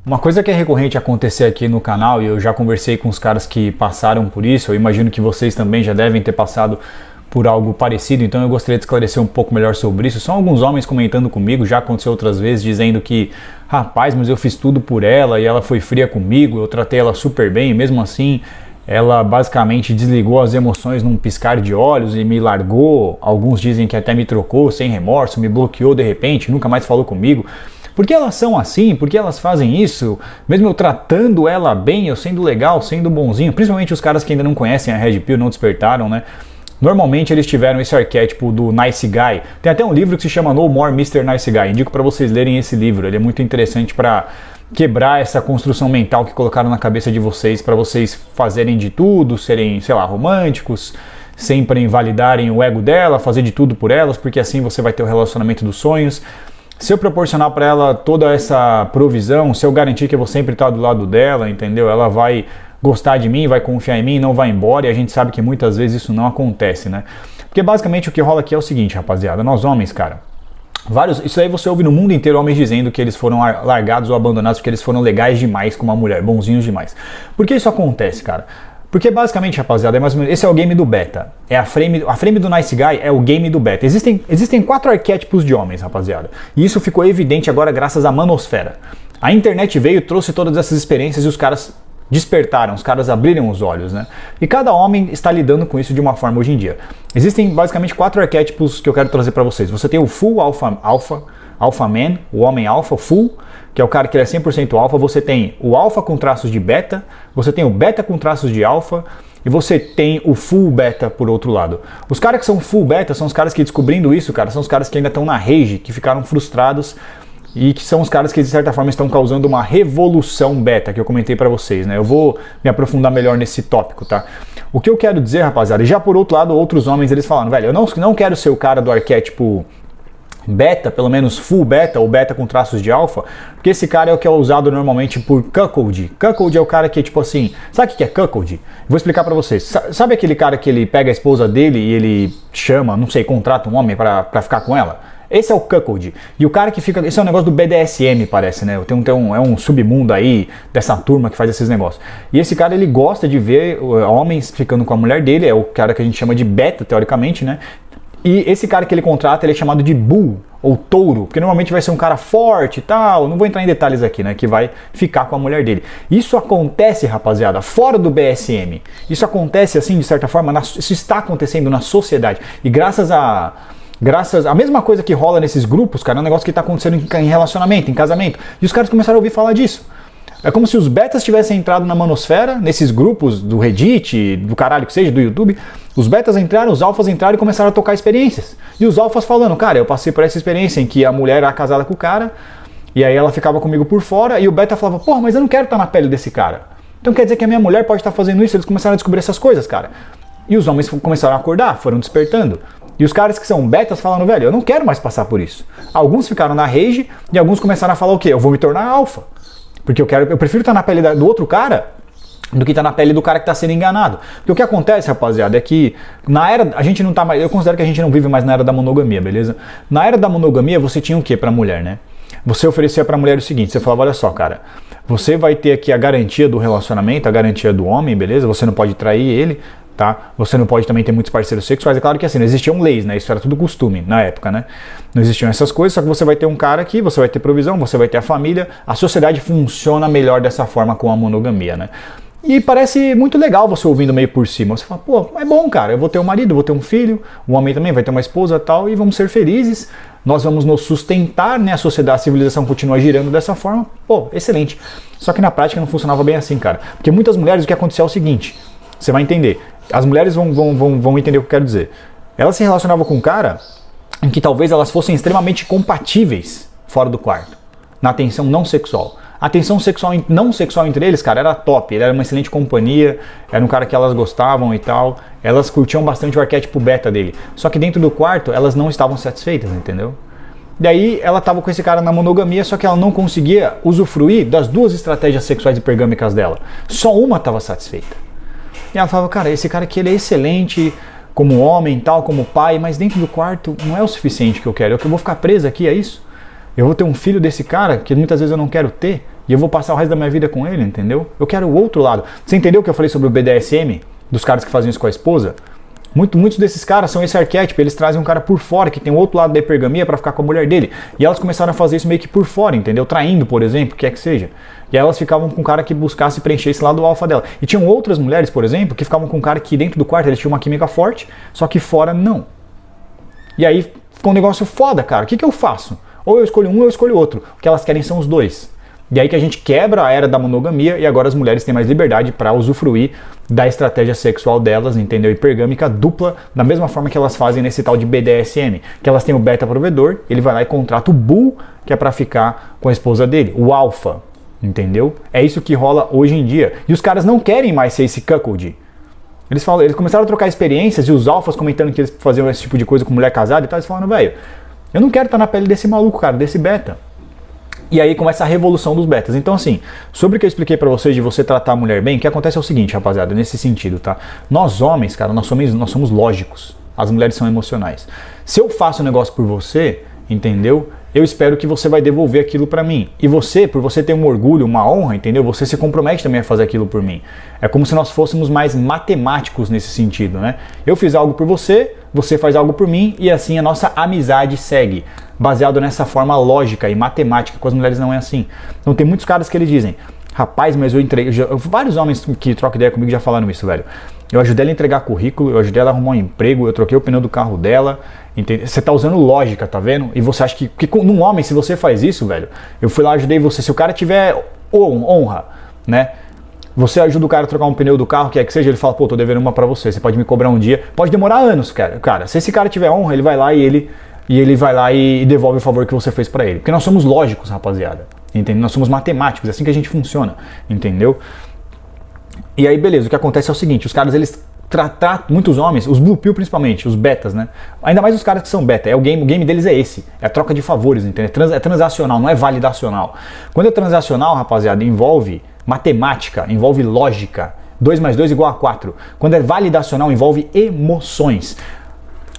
Uma coisa que é recorrente acontecer aqui no canal, e eu já conversei com os caras que passaram por isso, eu imagino que vocês também já devem ter passado por algo parecido, então eu gostaria de esclarecer um pouco melhor sobre isso. São alguns homens comentando comigo, já aconteceu outras vezes, dizendo que rapaz, mas eu fiz tudo por ela e ela foi fria comigo, eu tratei ela super bem e mesmo assim ela basicamente desligou as emoções num piscar de olhos e me largou. Alguns dizem que até me trocou sem remorso, me bloqueou de repente, nunca mais falou comigo. Por que elas são assim? Por que elas fazem isso? Mesmo eu tratando ela bem, eu sendo legal, sendo bonzinho, principalmente os caras que ainda não conhecem a Red Pill, não despertaram, né? Normalmente eles tiveram esse arquétipo do nice guy. Tem até um livro que se chama No More Mr. Nice Guy. Indico para vocês lerem esse livro. Ele é muito interessante para quebrar essa construção mental que colocaram na cabeça de vocês, para vocês fazerem de tudo, serem, sei lá, românticos, sempre invalidarem o ego dela, fazer de tudo por elas, porque assim você vai ter o relacionamento dos sonhos. Se eu proporcionar para ela toda essa provisão, se eu garantir que eu vou sempre estar do lado dela, entendeu? Ela vai gostar de mim, vai confiar em mim, não vai embora, e a gente sabe que muitas vezes isso não acontece, né? Porque basicamente o que rola aqui é o seguinte, rapaziada, nós homens, cara, isso aí você ouve no mundo inteiro homens dizendo que eles foram largados ou abandonados porque eles foram legais demais com uma mulher, bonzinhos demais. Por que isso acontece, cara? Porque basicamente, rapaziada, é mais ou menos, esse é o game do beta. É a frame do nice guy é o game do beta. Existem 4 arquétipos de homens, rapaziada. E isso ficou evidente agora graças à manosfera. A internet veio, trouxe todas essas experiências e os caras despertaram, os caras abriram os olhos, né? E cada homem está lidando com isso de uma forma hoje em dia. Existem basicamente 4 arquétipos que eu quero trazer para vocês. Você tem o full alpha man, o homem alfa, full, que é o cara que ele é 100% alfa. Você tem o alfa com traços de beta, você tem o beta com traços de alfa, e você tem o full beta por outro lado. Os caras que são full beta são os caras que, descobrindo isso, cara, são os caras que ainda estão na rage, que ficaram frustrados, e que são os caras que de certa forma estão causando uma revolução beta, que eu comentei pra vocês, né? Eu vou me aprofundar melhor nesse tópico, tá? O que eu quero dizer, rapaziada, e já por outro lado, outros homens, eles falaram, velho, eu não quero ser o cara do arquétipo beta, pelo menos full beta ou beta com traços de alfa, porque esse cara é o que é usado normalmente por cuckold. Cuckold é o cara que, tipo assim, sabe o que é cuckold? Vou explicar pra vocês. Sabe aquele cara que ele pega a esposa dele e ele chama, não sei, contrata um homem pra ficar com ela? Esse é o cuckold. E o cara que fica... Esse é um negócio do BDSM, parece, né? É um submundo aí dessa turma que faz esses negócios. E esse cara, ele gosta de ver homens ficando com a mulher dele. É o cara que a gente chama de beta, teoricamente, né? E esse cara que ele contrata, ele é chamado de bull, ou touro. Porque normalmente vai ser um cara forte e tal. Não vou entrar em detalhes aqui, né? Que vai ficar com a mulher dele. Isso acontece, rapaziada, fora do BSM. Isso acontece, assim, de certa forma, isso está acontecendo na sociedade. E graças a mesma coisa que rola nesses grupos, cara, é um negócio que está acontecendo em relacionamento, em casamento. E os caras começaram a ouvir falar disso. É como se os betas tivessem entrado na manosfera, nesses grupos do Reddit, do caralho que seja, do YouTube. Os betas entraram, os alfas entraram e começaram a tocar experiências. E os alfas falando, cara, eu passei por essa experiência em que a mulher era casada com o cara, e aí ela ficava comigo por fora, e o beta falava, porra, mas eu não quero estar na pele desse cara. Então quer dizer que a minha mulher pode estar fazendo isso? Eles começaram a descobrir essas coisas, cara. E os homens começaram a acordar, foram despertando. E os caras que são betas falando, velho, eu não quero mais passar por isso. Alguns ficaram na rage e alguns começaram a falar o quê? Eu vou me tornar alfa. Porque eu prefiro estar na pele do outro cara do que estar na pele do cara que está sendo enganado. Porque o que acontece, rapaziada, é que na era, a gente não tá mais, eu considero que a gente não vive mais na era da monogamia, beleza? Na era da monogamia você tinha o quê pra mulher, né? Você oferecia pra mulher o seguinte, você falava, olha só, cara, você vai ter aqui a garantia do relacionamento, a garantia do homem, beleza? Você não pode trair ele, tá? Você não pode também ter muitos parceiros sexuais. É claro que assim, não existiam leis, né? Isso era tudo costume na época, né? Não existiam essas coisas, só que você vai ter um cara aqui, você vai ter provisão, você vai ter a família. A sociedade funciona melhor dessa forma com a monogamia, né? E parece muito legal você ouvindo meio por cima. Você fala, pô, é bom, cara, eu vou ter um marido, vou ter um filho, o homem também vai ter uma esposa e tal, e vamos ser felizes. Nós vamos nos sustentar, né? A sociedade, a civilização continua girando dessa forma. Pô, excelente. Só que na prática não funcionava bem assim, cara. Porque muitas mulheres, o que acontecia é o seguinte, você vai entender. As mulheres vão entender o que eu quero dizer. Elas se relacionavam com um cara em que talvez elas fossem extremamente compatíveis fora do quarto, na atenção não sexual. A atenção sexual, não sexual entre eles, cara, era top. Ele era uma excelente companhia, era um cara que elas gostavam e tal. Elas curtiam bastante o arquétipo beta dele. Só que dentro do quarto, elas não estavam satisfeitas, entendeu? Daí ela estava com esse cara na monogamia, só que ela não conseguia usufruir das 2 estratégias sexuais hipergâmicas dela. Só uma estava satisfeita. E ela falava, cara, esse cara aqui ele é excelente como homem, tal, como pai, mas dentro do quarto não é o suficiente que eu quero. Eu vou ficar presa aqui, é isso? Eu vou ter um filho desse cara que muitas vezes eu não quero ter. e eu vou passar o resto da minha vida com ele, entendeu? Eu quero o outro lado. Você entendeu o que eu falei sobre o BDSM? Dos caras que faziam isso com a esposa? Muitos desses caras são esse arquétipo, eles trazem um cara por fora, que tem o outro lado da hipergamia pra ficar com a mulher dele. E elas começaram a fazer isso meio que por fora, entendeu? Traindo, por exemplo, o que é que seja. E aí elas ficavam com um cara que buscasse preencher esse lado alfa dela. E tinham outras mulheres, por exemplo, que ficavam com um cara que dentro do quarto eles tinham uma química forte, só que fora não. E aí ficou um negócio foda, cara. O que eu faço? Ou eu escolho um ou eu escolho outro. O que elas querem são os dois. E aí que a gente quebra a era da monogamia e agora as mulheres têm mais liberdade para usufruir da estratégia sexual delas, entendeu? Hipergâmica dupla, da mesma forma que elas fazem nesse tal de BDSM. Que elas têm o beta provedor, ele vai lá e contrata o bull, que é para ficar com a esposa dele, o alfa, entendeu? É isso que rola hoje em dia. E os caras não querem mais ser esse cuckold. Eles começaram a trocar experiências e os alfas comentando que eles faziam esse tipo de coisa com mulher casada e tal, eles falaram, velho, eu não quero estar na pele desse maluco, cara, desse beta. E aí começa a revolução dos betas. Então assim, sobre o que eu expliquei pra vocês de você tratar a mulher bem, o que acontece é o seguinte, rapaziada, nesse sentido, tá? Nós homens, cara, nós somos lógicos. As mulheres são emocionais. Se eu faço um negócio por você, entendeu? Eu espero que você vai devolver aquilo pra mim. E você, por você ter um orgulho, uma honra, entendeu? Você se compromete também a fazer aquilo por mim. É como se nós fôssemos mais matemáticos nesse sentido, né? Eu fiz algo por você, você faz algo por mim e assim a nossa amizade segue. Baseado nessa forma lógica e matemática, com as mulheres não é assim. Então tem muitos caras que eles dizem, rapaz, mas eu entreguei... Vários homens que trocam ideia comigo já falaram isso, velho. Eu ajudei ela a entregar currículo, eu ajudei ela a arrumar um emprego, eu troquei o pneu do carro dela. Entende? Você tá usando lógica, tá vendo? E você acha que num homem, se você faz isso, velho, eu fui lá, ajudei você. Se o cara tiver honra, né? Você ajuda o cara a trocar um pneu do carro, que é que seja, ele fala, pô, tô devendo uma pra você, você pode me cobrar um dia. Pode demorar anos, cara. Se esse cara tiver honra, ele vai lá ele vai lá e devolve o favor que você fez pra ele. Porque nós somos lógicos, rapaziada. Entende? Nós somos matemáticos, é assim que a gente funciona. Entendeu? E aí, beleza, o que acontece é o seguinte, os caras, eles tratam muitos homens, os blue pill principalmente, os betas, né? Ainda mais os caras que são beta, o game deles é esse, é a troca de favores, entendeu? É transacional, não é validacional. Quando é transacional, rapaziada, envolve matemática, envolve lógica, 2 mais 2 igual a 4. Quando é validacional, envolve emoções.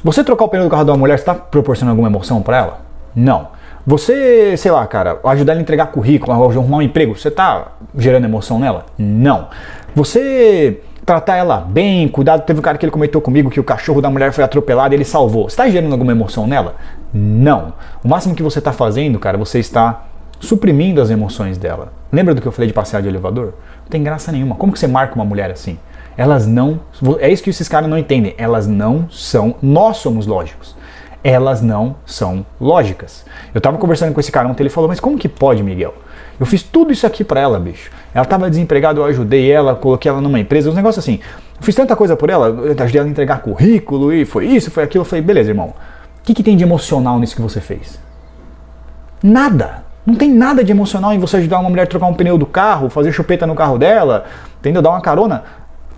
Você trocar o pneu do carro de uma mulher, você está proporcionando alguma emoção para ela? Não. Você, sei lá, cara, ajudar ela a entregar currículo, arrumar um emprego, você está gerando emoção nela? Não. Você tratar ela bem, cuidado, teve um cara que ele comentou comigo que o cachorro da mulher foi atropelado e ele salvou. Você está gerando alguma emoção nela? Não. O máximo que você está fazendo, cara, você está suprimindo as emoções dela. Lembra do que eu falei de passear de elevador? Não tem graça nenhuma. Como que você marca uma mulher assim? Elas não... É isso que esses caras não entendem. Elas não são... Nós somos lógicos. Elas não são lógicas. Eu tava conversando com esse cara ontem, ele falou, mas como que pode, Miguel? Eu fiz tudo isso aqui pra ela, bicho. Ela tava desempregada, eu ajudei ela, coloquei ela numa empresa, uns negócios assim. Eu fiz tanta coisa por ela, eu ajudei ela a entregar currículo, e foi isso, foi aquilo. Eu falei, beleza, irmão. O que tem de emocional nisso que você fez? Nada. Não tem nada de emocional em você ajudar uma mulher a trocar um pneu do carro, fazer chupeta no carro dela, entendeu? Dar uma carona.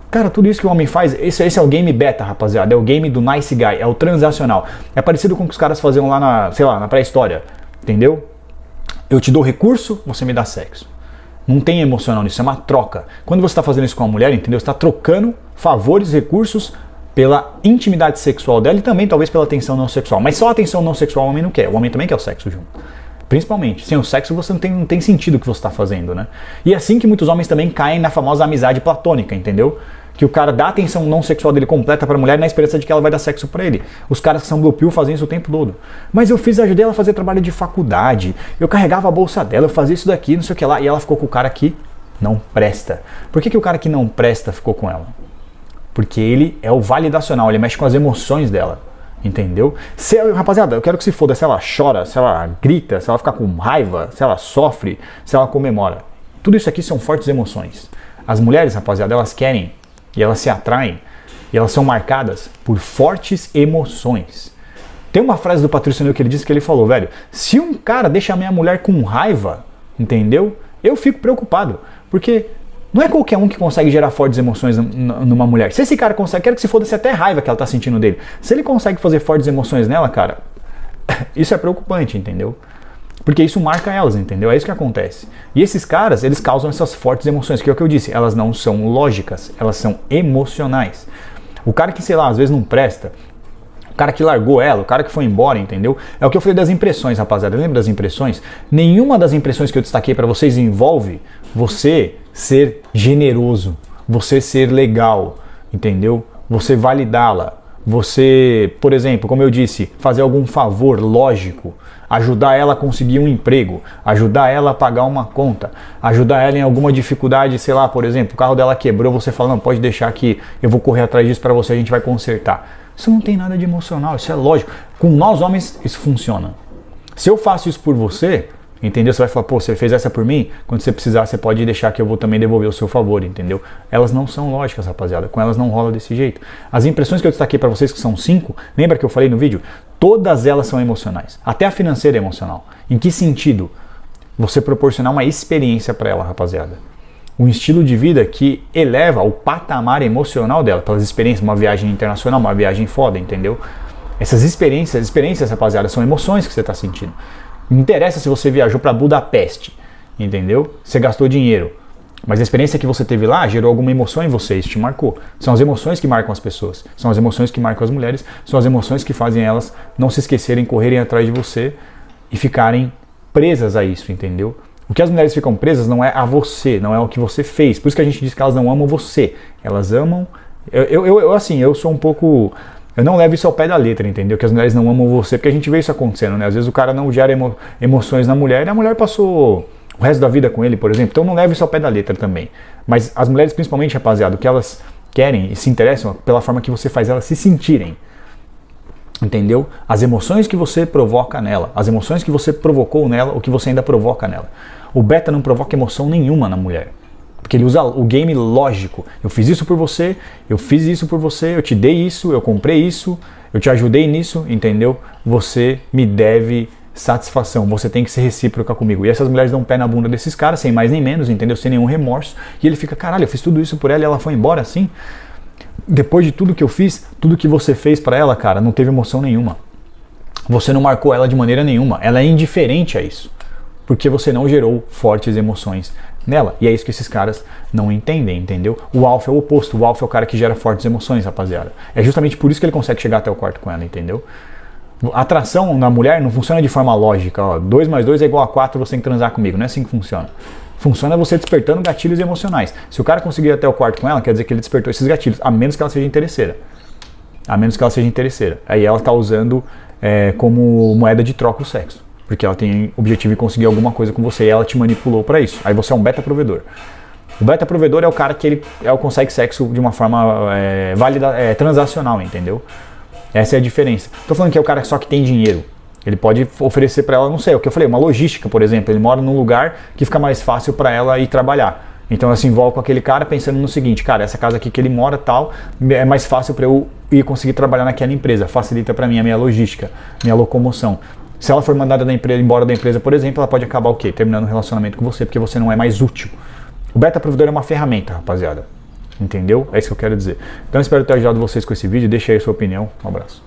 Cara, tudo isso que o homem faz, esse é o game beta, rapaziada. É o game do nice guy, é o transacional. É parecido com o que os caras faziam lá na, sei lá, na pré-história, entendeu? Eu te dou recurso, você me dá sexo. Não tem emocional nisso, é uma troca. Quando você está fazendo isso com a mulher, entendeu? Você está trocando favores, recursos pela intimidade sexual dela e também talvez pela atenção não sexual. Mas só a atenção não sexual o homem não quer. O homem também quer o sexo junto. Principalmente. Sem o sexo você não tem sentido o que você está fazendo, né? E é assim que muitos homens também caem na famosa amizade platônica, entendeu? Que o cara dá a atenção não sexual dele completa pra mulher na esperança de que ela vai dar sexo pra ele. Os caras que são blue pill fazem isso o tempo todo. Mas eu ajudei ela a fazer trabalho de faculdade, eu carregava a bolsa dela, eu fazia isso daqui, não sei o que lá, e ela ficou com o cara que não presta. Por que o cara que não presta ficou com ela? Porque ele é o validacional, ele mexe com as emoções dela. Entendeu? Rapaziada, eu quero que se foda se ela chora, se ela grita, se ela fica com raiva, se ela sofre, se ela comemora. Tudo isso aqui são fortes emoções. As mulheres, rapaziada, elas querem e elas se atraem e elas são marcadas por fortes emoções. Tem uma frase do Patrício Neil que ele disse que ele falou, velho, se um cara deixa a minha mulher com raiva, entendeu? Eu fico preocupado, porque não é qualquer um que consegue gerar fortes emoções numa mulher. Se esse cara consegue, quero que se foda-se até raiva que ela tá sentindo dele. Se ele consegue fazer fortes emoções nela, cara, isso é preocupante, entendeu? Porque isso marca elas, entendeu? É isso que acontece. E esses caras, eles causam essas fortes emoções, que é o que eu disse, elas não são lógicas, elas são emocionais. O cara que, sei lá, às vezes não presta, cara que largou ela, o cara que foi embora, entendeu? É o que eu falei das impressões, rapaziada. Lembra das impressões? Nenhuma das impressões que eu destaquei para vocês envolve você ser generoso, você ser legal, entendeu? Você validá-la. Você, por exemplo, como eu disse, fazer algum favor lógico, ajudar ela a conseguir um emprego, ajudar ela a pagar uma conta, ajudar ela em alguma dificuldade, sei lá, por exemplo, o carro dela quebrou, você fala, não, pode deixar que eu vou correr atrás disso para você, a gente vai consertar. Isso não tem nada de emocional, isso é lógico. Com nós homens isso funciona. Se eu faço isso por você, entendeu? Você vai falar, pô, você fez essa por mim? Quando você precisar, você pode deixar que eu vou também devolver o seu favor, entendeu? Elas não são lógicas, rapaziada. Com elas não rola desse jeito. As impressões que eu destaquei para vocês, que são 5, lembra que eu falei no vídeo? Todas elas são emocionais. Até a financeira é emocional. Em que sentido? Você proporcionar uma experiência para ela, rapaziada. Um estilo de vida que eleva o patamar emocional dela, pelas experiências, uma viagem internacional, uma viagem foda, entendeu? Essas experiências, rapaziada, são emoções que você está sentindo. Não interessa se você viajou para Budapeste, entendeu? Você gastou dinheiro, mas a experiência que você teve lá gerou alguma emoção em você, isso te marcou. São as emoções que marcam as pessoas, são as emoções que marcam as mulheres, são as emoções que fazem elas não se esquecerem, correrem atrás de você e ficarem presas a isso, entendeu? O que as mulheres ficam presas não é a você, não é o que você fez. Por isso que a gente diz que elas não amam você, elas amam... Eu sou um pouco... Eu não levo isso ao pé da letra, entendeu? Que as mulheres não amam você, porque a gente vê isso acontecendo, né? Às vezes o cara não gera emoções na mulher e a mulher passou o resto da vida com ele, por exemplo. Então não leva isso ao pé da letra também. Mas as mulheres, principalmente, rapaziada, o que elas querem e se interessam pela forma que você faz elas se sentirem. Entendeu? As emoções que você provoca nela, as emoções que você provocou nela, ou que você ainda provoca nela. O beta não provoca emoção nenhuma na mulher. Porque ele usa o game lógico. Eu fiz isso por você, eu fiz isso por você, eu te dei isso, eu comprei isso, eu te ajudei nisso, entendeu? Você me deve satisfação, você tem que ser recíproca comigo. E essas mulheres dão um pé na bunda desses caras, sem mais nem menos, entendeu? Sem nenhum remorso. E ele fica, caralho, eu fiz tudo isso por ela e ela foi embora assim? Depois de tudo que eu fiz, tudo que você fez pra ela, cara, não teve emoção nenhuma. Você não marcou ela de maneira nenhuma. Ela é indiferente a isso. Porque você não gerou fortes emoções nela. E é isso que esses caras não entendem, entendeu? O alfa é o oposto. O alfa é o cara que gera fortes emoções, rapaziada. É justamente por isso que ele consegue chegar até o quarto com ela, entendeu? A atração na mulher não funciona de forma lógica. Ó, 2 mais 2 é igual a 4, você tem que transar comigo. Não é assim que funciona. Funciona você despertando gatilhos emocionais. Se o cara conseguir ir até o quarto com ela, quer dizer que ele despertou esses gatilhos. A menos que ela seja interesseira. A menos que ela seja interesseira. Aí ela está usando como moeda de troca o sexo. Porque ela tem objetivo de conseguir alguma coisa com você e ela te manipulou para isso. Aí você é um beta provedor. O beta provedor é o cara que ele consegue sexo de uma forma válida, transacional, entendeu? Essa é a diferença. Tô falando que é o cara só que tem dinheiro. Ele pode oferecer para ela, não sei, o que eu falei, uma logística, por exemplo. Ele mora num lugar que fica mais fácil para ela ir trabalhar. Então ela se envolve com aquele cara pensando no seguinte, cara, essa casa aqui que ele mora tal, é mais fácil para eu ir conseguir trabalhar naquela empresa. Facilita para mim a minha logística, minha locomoção. Se ela for mandada embora da empresa, por exemplo, ela pode acabar o quê? Terminando o relacionamento com você, porque você não é mais útil. O beta provedor é uma ferramenta, rapaziada. Entendeu? É isso que eu quero dizer. Então espero ter ajudado vocês com esse vídeo. Deixa aí a sua opinião. Um abraço.